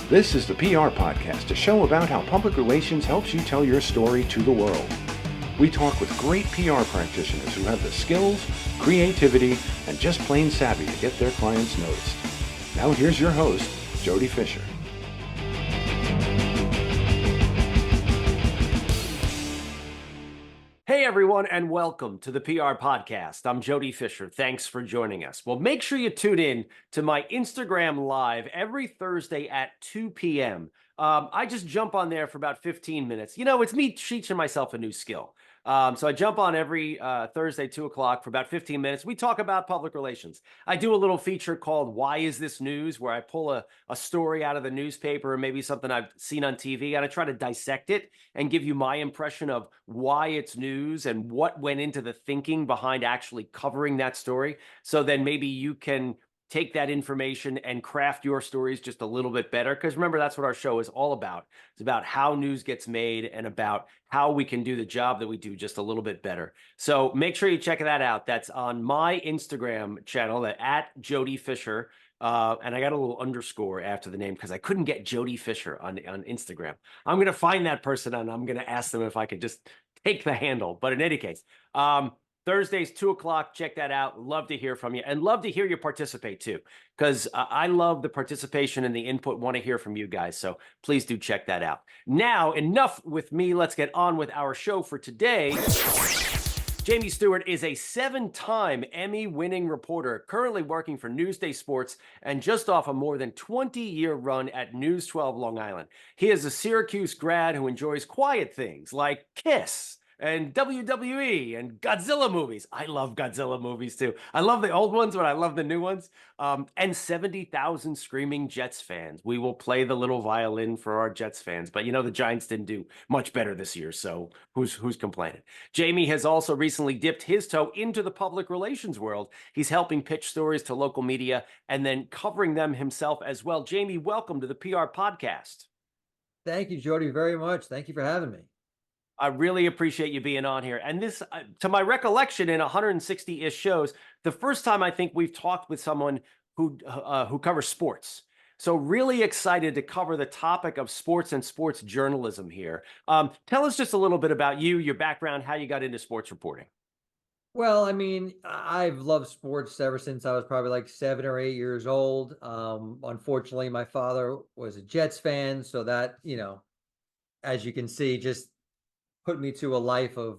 This is the PR Podcast, a show about how public relations helps you tell your story to the world. We talk with great PR practitioners who have the skills, creativity, and just plain savvy to get their clients noticed. Now here's your host, Jody Fisher. Hey everyone, and welcome to the PR Podcast. I'm Jody Fisher. Thanks for joining us. Well, make sure you tune in to my Instagram Live every Thursday at 2 p.m. I just jump on there for about 15 minutes. You know, it's me teaching myself a new skill. So I jump on every Thursday, 2 o'clock for about 15 minutes. We talk about public relations. I do a little feature called Why Is This News, where I pull a story out of the newspaper or maybe something I've seen on TV, and I try to dissect it and give you my impression of why it's news and what went into the thinking behind actually covering that story. So then maybe you can take that information and craft your stories just a little bit better. Because remember, that's what our show is all about. It's about how news gets made and about how we can do the job that we do just a little bit better. So make sure you check that out. That's on my Instagram channel at Jody Fisher. And I got a little underscore after the name because I couldn't get Jody Fisher on Instagram. I'm going to find that person and I'm going to ask them if I could just take the handle. But in any case, Thursdays, 2 o'clock, check that out. Love to hear from you and love to hear you participate too, because I love the participation and the input, want to hear from you guys. So please do check that out. Now, enough with me. Let's get on with our show for today. Jamie Stuart is a 7-time Emmy-winning reporter, currently working for Newsday Sports and just off a more than 20-year run at News 12 Long Island. He is a Syracuse grad who enjoys quiet things like Kiss and WWE and Godzilla movies. I love Godzilla movies too. I love the old ones, but I love the new ones. And 70,000 screaming Jets fans. We will play the little violin for our Jets fans, but you know the Giants didn't do much better this year, so who's complaining? Jamie has also recently dipped his toe into the public relations world. He's helping pitch stories to local media and then covering them himself as well. Jamie, welcome to the PR Podcast. Thank you, Jody, very much. Thank you for having me. I really appreciate you being on here. And this, to my recollection, in 160-ish shows, the first time I think we've talked with someone who covers sports. So really excited to cover the topic of sports and sports journalism here. Tell us just a little bit about you, your background, how you got into sports reporting. Well, I mean, I've loved sports ever since I was probably like 7 or 8 years old. Unfortunately, my father was a Jets fan, so that, as you can see, just put me to a life of,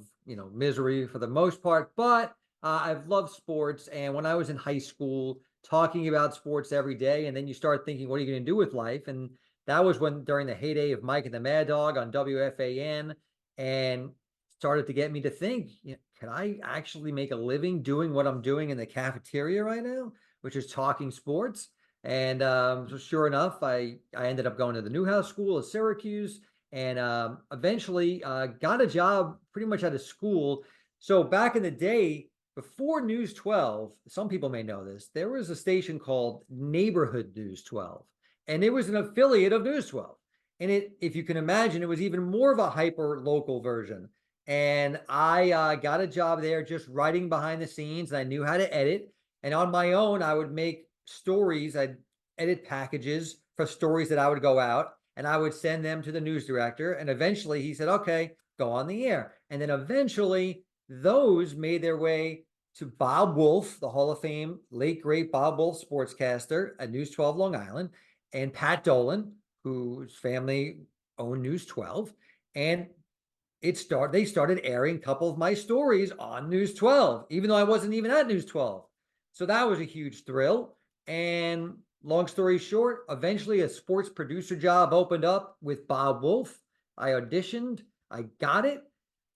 misery for the most part. But I've loved sports. And when I was in high school, talking about sports every day, and then you start thinking, what are you going to do with life? And that was during the heyday of Mike and the Mad Dog on WFAN, and started to get me to think, can I actually make a living doing what I'm doing in the cafeteria right now, which is talking sports? And so sure enough, I ended up going to the Newhouse School at Syracuse, and eventually got a job pretty much out of school. So back in the day, before News 12, some people may know this, there was a station called Neighborhood News 12, and it was an affiliate of News 12. And if you can imagine, it was even more of a hyper local version. And I got a job there just writing behind the scenes. And I knew how to edit. And on my own, I would make stories. I'd edit packages for stories that I would go out, and I would send them to the news director. And eventually he said, okay, go on the air. And then eventually those made their way to Bob Wolf, the Hall of Fame, late great Bob Wolf sportscaster at News 12 Long Island, and Pat Dolan, whose family owned News 12. And they started airing a couple of my stories on News 12, even though I wasn't even at News 12. So that was a huge thrill. And long story short, eventually a sports producer job opened up with Bob Wolf. I auditioned, I got it.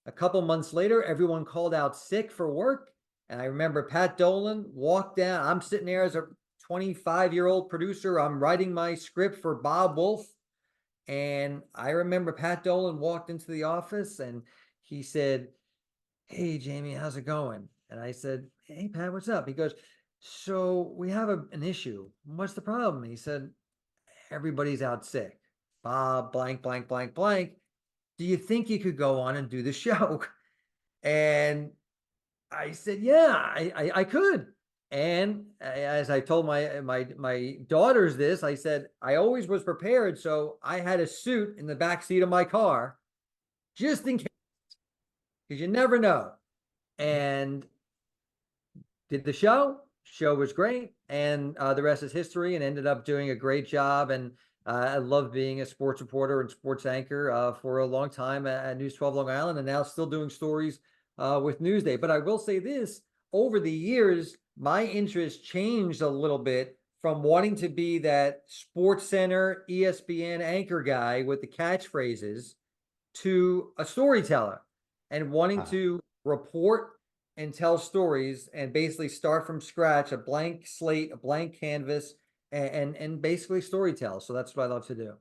A couple months later, everyone called out sick for work. And I remember Pat Dolan walked down. I'm sitting there as a 25-year-old producer. I'm writing my script for Bob Wolf. And I remember Pat Dolan walked into the office and he said, hey, Jamie, how's it going? And I said, hey, Pat, what's up? He goes, so we have an issue. What's the problem? He said, everybody's out sick. Bob, blank, blank, blank, blank. Do you think you could go on and do the show? And I said, yeah, I could. And as I told my daughters this, I said, I always was prepared. So I had a suit in the back seat of my car just in case, because you never know. And did the show. Show was great, and the rest is history. And ended up doing a great job. And I love being a sports reporter and sports anchor for a long time at News 12 Long Island, and now still doing stories with Newsday. But I will say this: over the years, my interest changed a little bit from wanting to be that Sports Center, ESPN anchor guy with the catchphrases to a storyteller and wanting to report and tell stories and basically start from scratch, a blank slate, a blank canvas, and basically storytell. So that's what I love to do.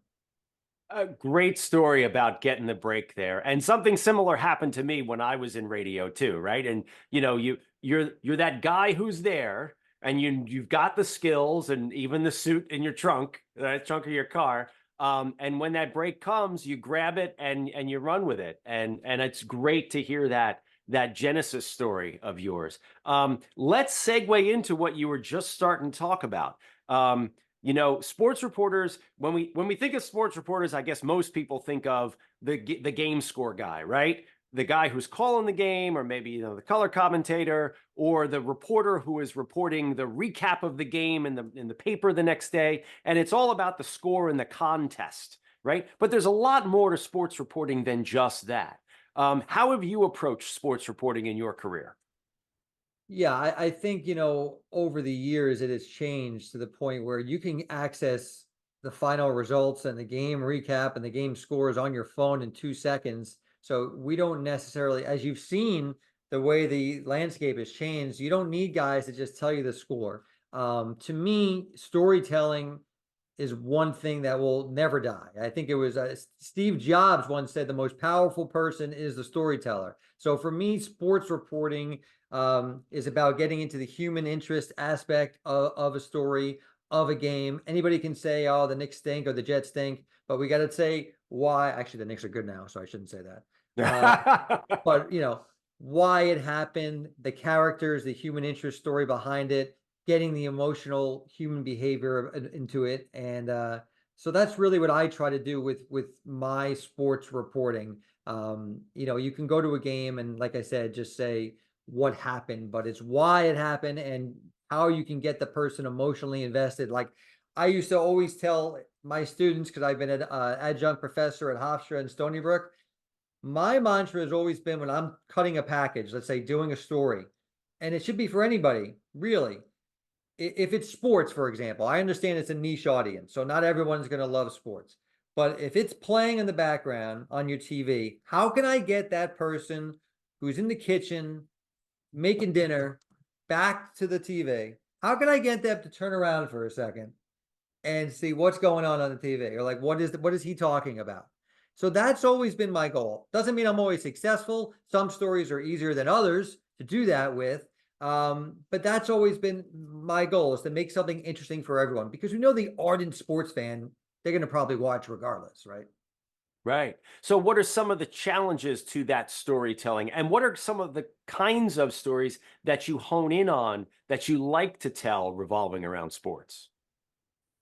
A great story about getting the break there. And something similar happened to me when I was in radio too, right? And you're that guy who's there, and you've got the skills and even the suit in your trunk, the trunk of your car. And when that break comes, you grab it and you run with it. And it's great to hear that genesis story of yours. Let's segue into what you were just starting to talk about. Sports reporters, when we think of sports reporters, I guess most people think of the game score guy, right? The guy who's calling the game, or maybe the color commentator, or the reporter who is reporting the recap of the game in the paper the next day. And it's all about the score and the contest, right? But there's a lot more to sports reporting than just that. How have you approached sports reporting in your career? Yeah, I think, over the years it has changed to the point where you can access the final results and the game recap and the game scores on your phone in 2 seconds. So we don't necessarily, as you've seen, the way the landscape has changed, you don't need guys to just tell you the score. To me, storytelling is one thing that will never die. I think it was Steve Jobs once said the most powerful person is the storyteller. So for me, sports reporting is about getting into the human interest aspect of a story, of a game. Anybody can say, oh, the Knicks stink or the Jets stink, but we got to say why. Actually, the Knicks are good now, so I shouldn't say that. But, why it happened, the characters, the human interest story behind it, getting the emotional human behavior into it. And so that's really what I try to do with my sports reporting. You can go to a game and, like I said, just say what happened, but it's why it happened and how you can get the person emotionally invested. Like I used to always tell my students, because I've been an adjunct professor at Hofstra and Stony Brook, my mantra has always been when I'm cutting a package, let's say doing a story, and it should be for anybody, really. If it's sports, for example, I understand it's a niche audience, so not everyone's going to love sports. But if it's playing in the background on your TV, how can I get that person who's in the kitchen making dinner back to the TV? How can I get them to turn around for a second and see what's going on the TV? Or like, what is he talking about? So that's always been my goal. Doesn't mean I'm always successful. Some stories are easier than others to do that with. But that's always been my goal, is to make something interesting for everyone, because the ardent sports fan, they're going to probably watch regardless, right? Right. So what are some of the challenges to that storytelling? And what are some of the kinds of stories that you hone in on that you like to tell revolving around sports?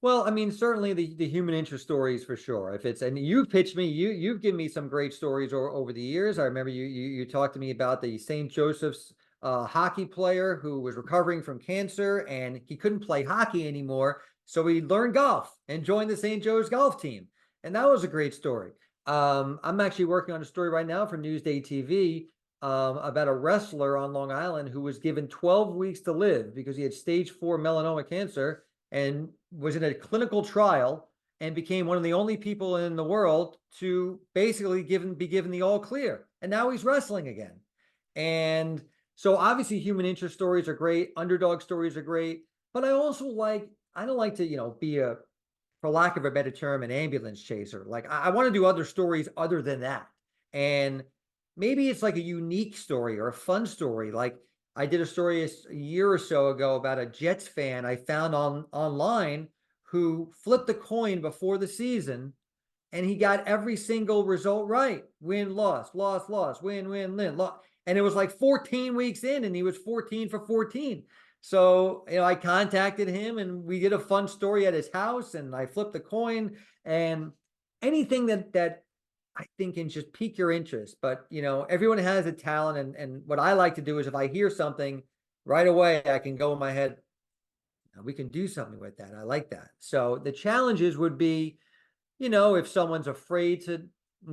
Well, I mean, certainly the human interest stories for sure. And you've pitched me, you've given me some great stories over the years. I remember you talked to me about the St. Joseph's hockey player who was recovering from cancer, and he couldn't play hockey anymore. So he learned golf and joined the St. Joe's golf team. And that was a great story. I'm actually working on a story right now for Newsday TV about a wrestler on Long Island who was given 12 weeks to live because he had stage 4 melanoma cancer and was in a clinical trial and became one of the only people in the world to basically be given the all clear. And now he's wrestling again. And so obviously human interest stories are great. Underdog stories are great. But I don't like to, be for lack of a better term, an ambulance chaser. Like I want to do other stories other than that. And maybe it's like a unique story or a fun story. Like I did a story a year or so ago about a Jets fan I found online who flipped a coin before the season, and he got every single result right. Win, loss, loss, loss, win, win, loss. And it was like 14 weeks in, and he was 14 for 14. So, I contacted him and we did a fun story at his house and I flipped a coin and anything that I think can just pique your interest. But, everyone has a talent. And what I like to do is if I hear something right away, I can go in my head, we can do something with that. I like that. So the challenges would be, if someone's afraid to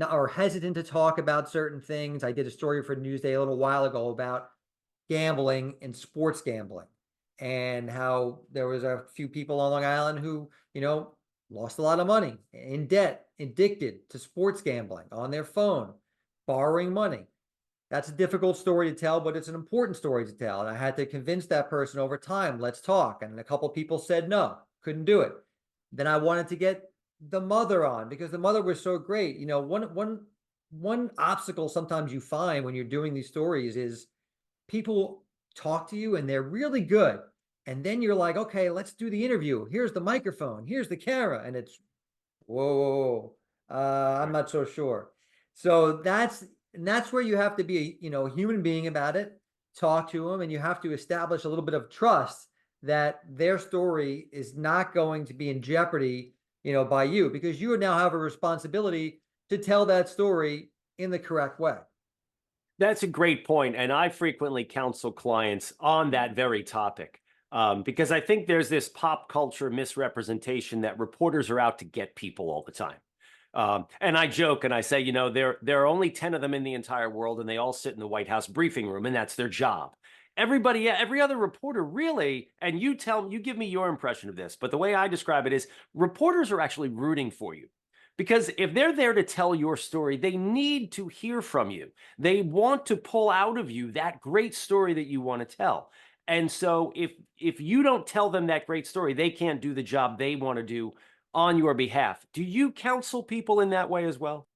or hesitant to talk about certain things. I did a story for Newsday a little while ago about gambling and sports gambling and how there was a few people on Long Island who, lost a lot of money in debt, addicted to sports gambling on their phone, borrowing money. That's a difficult story to tell, but it's an important story to tell. And I had to convince that person over time, let's talk. And a couple of people said no, couldn't do it. Then I wanted to get the mother on because the mother was so great. One obstacle sometimes you find when you're doing these stories is people talk to you and they're really good. And then you're like, okay, let's do the interview. Here's the microphone. Here's the camera. And it's, whoa, I'm not so sure. So that's where you have to be a human being about it, talk to them, and you have to establish a little bit of trust that their story is not going to be in jeopardy, by you, because you now have a responsibility to tell that story in the correct way. That's a great point, and I frequently counsel clients on that very topic because I think there's this pop culture misrepresentation that reporters are out to get people all the time. And I joke and I say, there are only 10 of them in the entire world, and they all sit in the White House briefing room, and that's their job. Every other reporter really, and you give me your impression of this, but the way I describe it is reporters are actually rooting for you. Because if they're there to tell your story, they need to hear from you. They want to pull out of you that great story that you want to tell. And so if you don't tell them that great story, they can't do the job they want to do on your behalf. Do you counsel people in that way as well?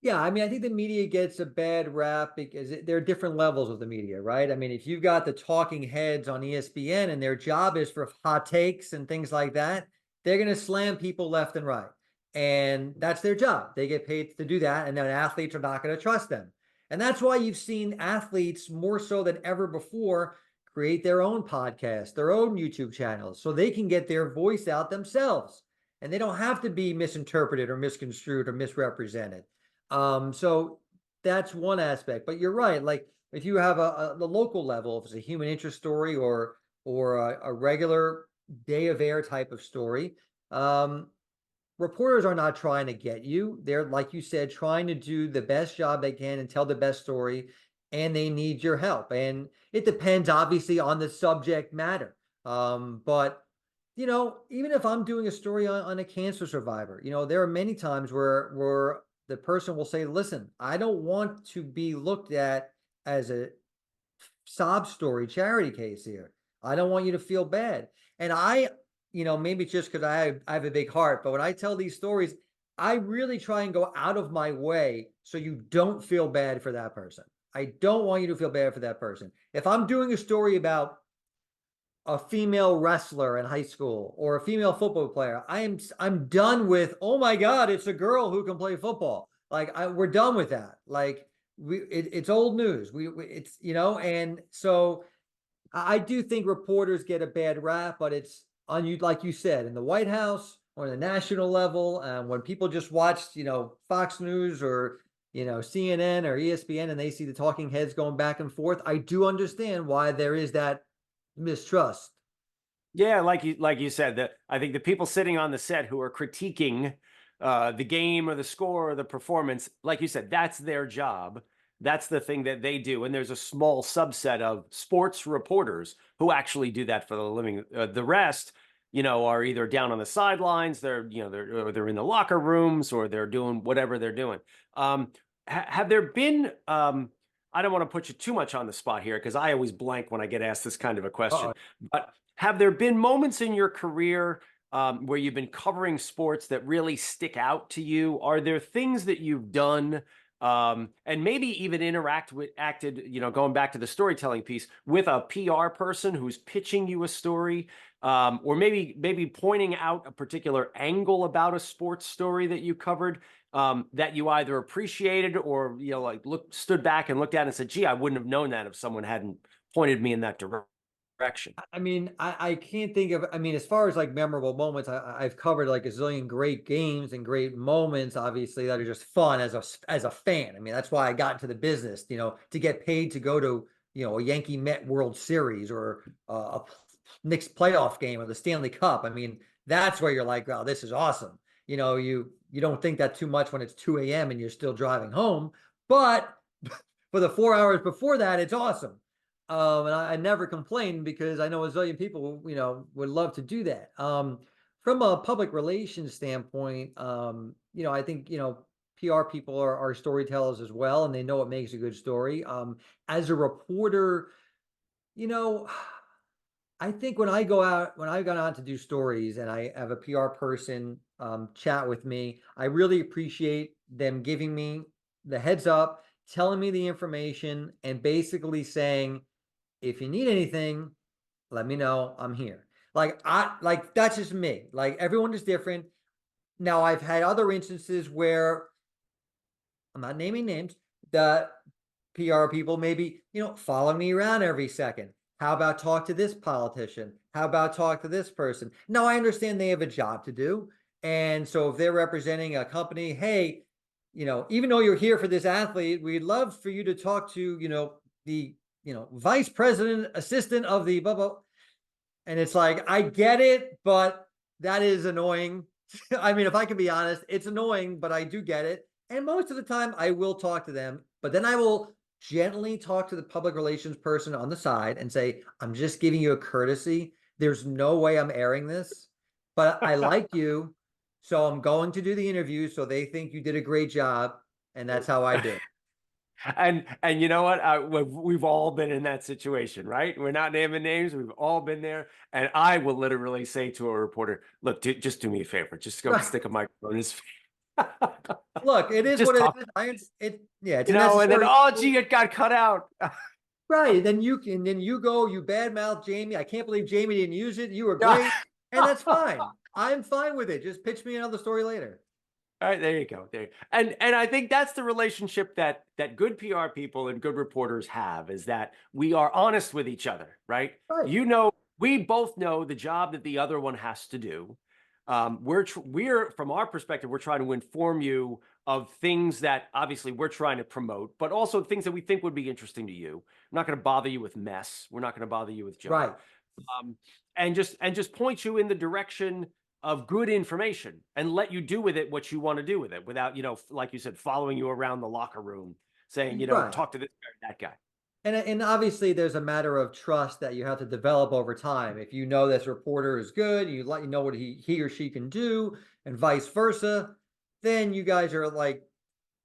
Yeah, I think the media gets a bad rap because there are different levels of the media, right? If you've got the talking heads on ESPN and their job is for hot takes and things like that, they're going to slam people left and right. And that's their job. They get paid to do that. And then athletes are not going to trust them. And that's why you've seen athletes more so than ever before create their own podcast, their own YouTube channels, so they can get their voice out themselves. And they don't have to be misinterpreted or misconstrued or misrepresented. So that's one aspect. But you're right. Like if you have the local level, if it's a human interest story or a regular day of air type of story, reporters are not trying to get you. They're, like you said, trying to do the best job they can and tell the best story, and they need your help. And it depends, obviously, on the subject matter. But, even if I'm doing a story on a cancer survivor, there are many times where the person will say, listen, I don't want to be looked at as a sob story charity case here. I don't want you to feel bad. And maybe it's just because I have a big heart, but when I tell these stories, I really try and go out of my way so you don't feel bad for that person. I don't want you to feel bad for that person. If I'm doing a story about a female wrestler in high school or a female football player, I'm done with, oh my God, it's a girl who can play football. Like we're done with that. Like it's old news. It's, and so I do think reporters get a bad rap, but it's on you, like you said, in the White House or the national level. When people just watch, Fox News or, CNN or ESPN and they see the talking heads going back and forth, I do understand why there is that mistrust. Yeah, like you said, that I think the people sitting on the set who are critiquing the game or the score or the performance, like you said, that's their job. That's the thing that they do. And there's a small subset of sports reporters who actually do that for the living. The rest, are either down on the sidelines, they're in the locker rooms, or they're doing whatever they're doing. Have there been, I don't want to put you too much on the spot here because I always blank when I get asked this kind of a question, but have there been moments in your career where you've been covering sports that really stick out to you? Are there things that you've done and maybe even acted, going back to the storytelling piece, with a PR person who's pitching you a story, or maybe pointing out a particular angle about a sports story that you covered, that you either appreciated or, stood back and looked at it and said, gee, I wouldn't have known that if someone hadn't pointed me in that direction? direction. I mean, I can't think of, I mean, as far as like memorable moments, I've covered like a zillion great games and great moments, obviously, that are just fun as a fan. I mean, that's why I got into the business, to get paid to go to, a Yankee Met World Series or a Knicks playoff game or the Stanley Cup. I mean, that's where you're like, wow, this is awesome. You don't think that too much when it's 2 a.m. and you're still driving home, but for the 4 hours before that, it's awesome. And I never complain because I know a zillion people, would love to do that. From a public relations standpoint, I think, PR people are storytellers as well, and they know what makes a good story. As a reporter, you know, I think when I've gone out to do stories and I have a PR person chat with me, I really appreciate them giving me the heads up, telling me the information, and basically saying, if you need anything, let me know. I'm here. Like that's just me. Like everyone is different. Now I've had other instances where I'm not naming names, that PR people maybe, follow me around every second. How about talk to this politician? How about talk to this person? Now I understand they have a job to do. And so if they're representing a company, hey, even though you're here for this athlete, we'd love for you to talk to, the vice president, assistant of the blah, blah. And it's like, I get it, but that is annoying. I mean, if I can be honest, it's annoying, but I do get it. And most of the time I will talk to them, but then I will gently talk to the public relations person on the side and say, I'm just giving you a courtesy. There's no way I'm airing this, but I like you. So I'm going to do the interview. So they think you did a great job. And that's how I do it. And you know what? We've all been in that situation, right? We're not naming names. We've all been there. And I will literally say to a reporter, look, just do me a favor. Just go Right. stick a microphone in his face. Look, it is Just what it talk, is. It's and then, necessary. oh, gee, it got cut out. Right. Then you go, you badmouth Jamie. I can't believe Jamie didn't use it. You were great. And that's fine. I'm fine with it. Just pitch me another story later. All right, there you go. And I think that's the relationship that good PR people and good reporters have, is that we are honest with each other, right? Right. We both know the job that the other one has to do. We're from our perspective, we're trying to inform you of things that obviously we're trying to promote, but also things that we think would be interesting to you. I'm not going to bother you with mess. We're not going to bother you with junk. Right. And just point you in the direction of good information and let you do with it what you want to do with it without, like you said, following you around the locker room saying, Right. talk to this guy, that guy. And obviously there's a matter of trust that you have to develop over time. If you know this reporter is good, you know what he or she can do, and vice versa, then you guys are like,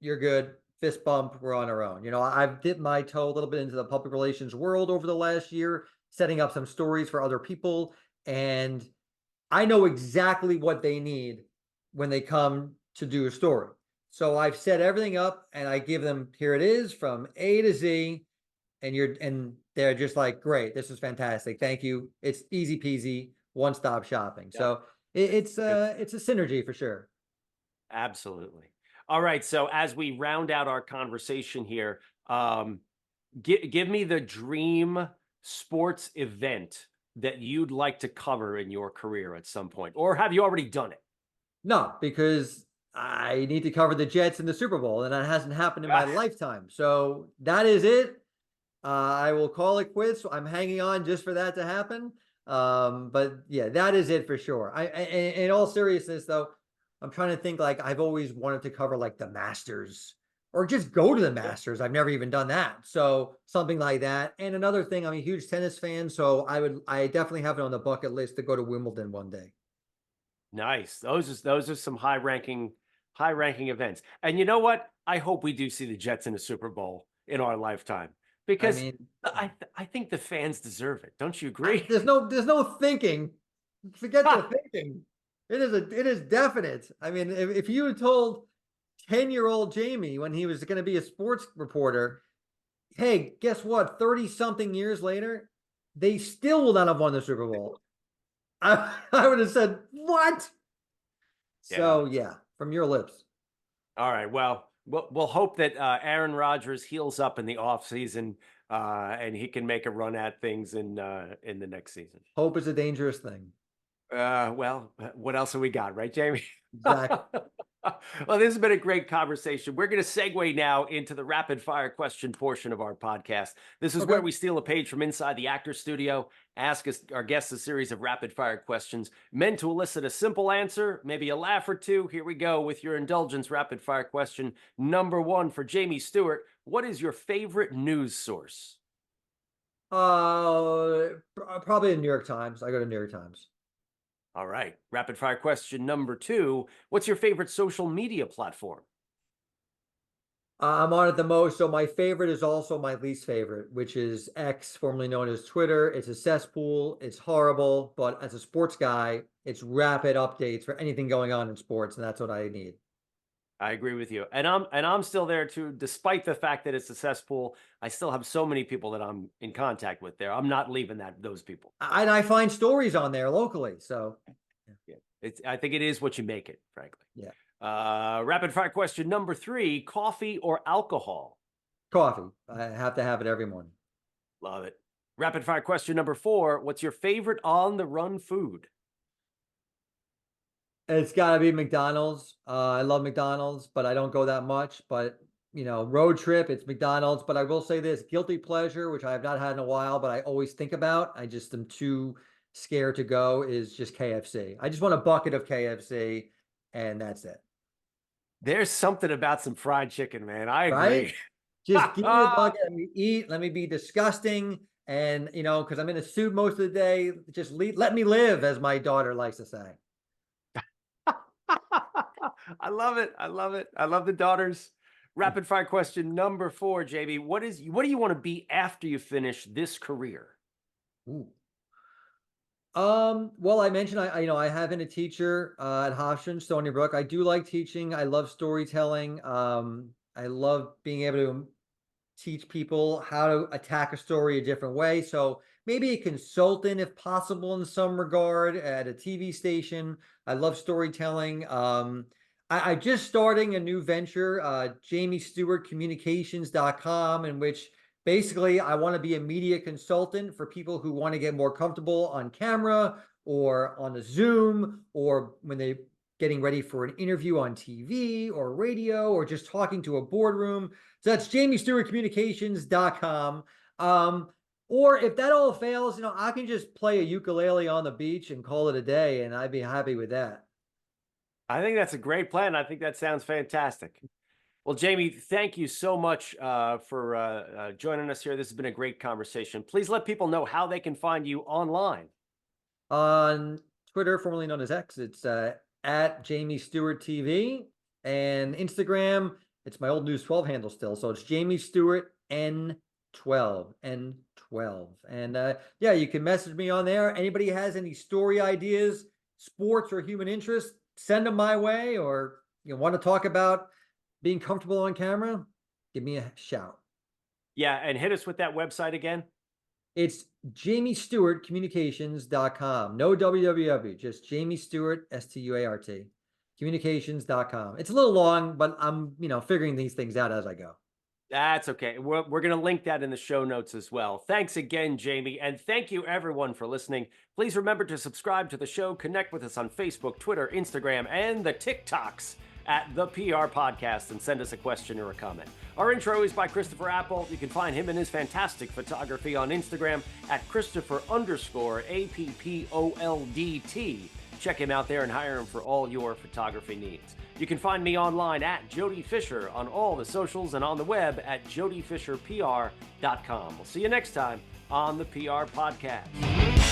you're good. Fist bump, we're on our own. I've dipped my toe a little bit into the public relations world over the last year, setting up some stories for other people, and I know exactly what they need when they come to do a story. So I've set everything up and I give them, here it is from A to Z, and they're just like, great, this is fantastic. Thank you. It's easy peasy, one-stop shopping. Yeah. So it's a synergy for sure. Absolutely. All right. So as we round out our conversation here, give me the dream sports event that you'd like to cover in your career at some point, or have you already done it? No, because I need to cover the Jets in the Super Bowl, and that hasn't happened in my lifetime. So that is it. I will call it quits. So I'm hanging on just for that to happen. But yeah, that is it for sure. In all seriousness, though, I'm trying to think, like, I've always wanted to cover like the Masters or just go to the Masters. I've never even done that. So something like that. And another thing, I'm a huge tennis fan, so I definitely have it on the bucket list to go to Wimbledon one day. Nice. Those are some high ranking events. And you know what? I hope we do see the Jets in a Super Bowl in our lifetime, I because mean, I think the fans deserve it. Don't you agree? there's no thinking. Forget the thinking. It is definite. I mean, if you had told 10-year-old Jamie when he was going to be a sports reporter, hey, guess what? 30 something years later, they still will not have won the Super Bowl. I would have said, what? Yeah. So yeah, from your lips. All right. Well, we'll hope that Aaron Rodgers heals up in the offseason and he can make a run at things in the next season. Hope is a dangerous thing. Well, what else have we got, right, Jamie? Exactly. Well, this has been a great conversation. We're going to segue now into the rapid fire question portion of our podcast. This is where we steal a page from inside the actor's studio, ask our guests a series of rapid fire questions meant to elicit a simple answer, maybe a laugh or two. Here we go with your indulgence rapid fire question. Number 1 for Jamie Stewart. What is your favorite news source? Probably the New York Times. I go to New York Times. All right. Rapid fire question number 2. What's your favorite social media platform? I'm on it the most, so my favorite is also my least favorite, which is X, formerly known as Twitter. It's a cesspool. It's horrible, but as a sports guy, it's rapid updates for anything going on in sports, and that's what I need. I agree with you. And I'm still there too, despite the fact that it's a cesspool. I still have so many people that I'm in contact with there. I'm not leaving those people. And I find stories on there locally. So yeah, I think it is what you make it, frankly. Yeah. Rapid fire question number 3, coffee or alcohol? Coffee. I have to have it every morning. Love it. Rapid fire question number 4, what's your favorite on the run food? It's got to be McDonald's. I love McDonald's, but I don't go that much. But, road trip, it's McDonald's. But I will say this, guilty pleasure, which I have not had in a while, but I always think about, I just am too scared to go, is just KFC. I just want a bucket of KFC, and that's it. There's something about some fried chicken, man. I agree. Right? Just give me a bucket, let me eat, let me be disgusting. And, because I'm in a suit most of the day, just let me live, as my daughter likes to say. I love it. I love it. I love the daughters. Rapid fire question number 4, JB. What do you want to be after you finish this career? Ooh. Well, I mentioned I have been a teacher at Hofstra, Stony Brook. I do like teaching. I love storytelling. I love being able to teach people how to attack a story a different way. So maybe a consultant, if possible, in some regard at a TV station. I love storytelling. I'm just starting a new venture, JamieStewartCommunications.com, in which basically I want to be a media consultant for people who want to get more comfortable on camera or on a Zoom, or when they're getting ready for an interview on TV or radio, or just talking to a boardroom. So that's JamieStewartCommunications.com. Or if that all fails, I can just play a ukulele on the beach and call it a day, and I'd be happy with that. I think that's a great plan. I think that sounds fantastic. Well, Jamie, thank you so much for joining us here. This has been a great conversation. Please let people know how they can find you online. On Twitter, formerly known as X, it's at Jamie Stewart TV, and Instagram, it's my old News 12 handle still. So it's Jamie Stewart N12. And yeah, you can message me on there. Anybody has any story ideas, sports or human interest, send them my way. Or you want to talk about being comfortable on camera, give me a shout. Yeah, and hit us with that website again. It's JamieStewartCommunications.com. No www, just Jamie Stewart, Stuart, communications.com. It's a little long, but I'm, figuring these things out as I go. That's okay. We're going to link that in the show notes as well. Thanks again, Jamie. And thank you, everyone, for listening. Please remember to subscribe to the show, connect with us on Facebook, Twitter, Instagram, and the TikToks at the PR Podcast, and send us a question or a comment. Our intro is by Christopher Apple. You can find him and his fantastic photography on Instagram at Christopher_APPOLDT. Check him out there and hire him for all your photography needs. You can find me online at Jody Fisher on all the socials, and on the web at jodyfisherpr.com. We'll see you next time on the PR Podcast.